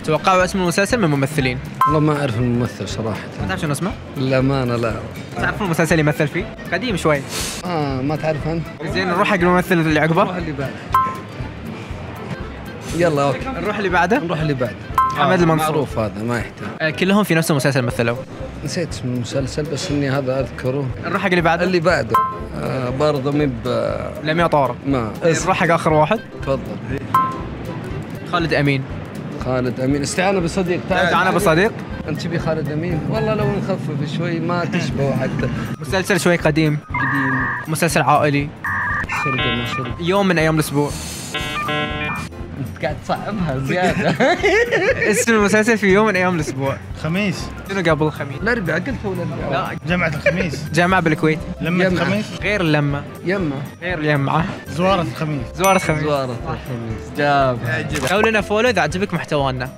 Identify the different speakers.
Speaker 1: توقعوا اسم المسلسل من الممثلين.
Speaker 2: والله ما أعرف الممثل صراحة.
Speaker 1: ما تعرف شنو اسمه؟
Speaker 2: للأمانة لا.
Speaker 1: تعرفون المسلسل اللي يمثل فيه؟ قديم شوي.
Speaker 2: ما تعرف أنت؟
Speaker 1: زين نروح حق الممثل اللي عقبه.
Speaker 2: نروح اللي بعده. يلا أوكي.
Speaker 1: نروح اللي بعده.
Speaker 2: نروح اللي بعده.
Speaker 1: محمد المنصور.
Speaker 2: معروف هذا ما يحتاج.
Speaker 1: كلهم في نفس المسلسل مثلوا.
Speaker 2: نسيت اسم المسلسل بس إني هذا أذكره.
Speaker 1: نروح حق اللي بعده.
Speaker 2: اللي بعده. برضه
Speaker 1: لميا طارق.
Speaker 2: ما.
Speaker 1: نروح حق آخر واحد.
Speaker 2: تفضل.
Speaker 1: خالد أمين.
Speaker 2: خالد أمين استعانة بصديق.
Speaker 1: استعانة بصديق.
Speaker 2: أنت تبي خالد أمين؟ والله لو نخفف شوي ما تشبه حتى.
Speaker 1: مسلسل شوي قديم. مسلسل عائلي.
Speaker 2: شرقة
Speaker 1: يوم من أيام الأسبوع.
Speaker 2: أنت قاعد تصعبها زيادة.
Speaker 1: اسم المسلسل في يوم من أيام الأسبوع.
Speaker 3: خميس.
Speaker 1: شنو قبل الخميس؟
Speaker 2: الأربعاء قلت هو الأربعاء.
Speaker 1: لا.
Speaker 3: جامعة الخميس.
Speaker 1: جامعة بالكويت.
Speaker 3: لمة الخميس.
Speaker 1: غير اللمة.
Speaker 2: يمه.
Speaker 1: غير اليمعة.
Speaker 3: زوارة الخميس.
Speaker 1: زوارة خميس.
Speaker 2: زوارة الخميس. جاب.
Speaker 1: سووا لنا فولو إذا عجبك محتوانا.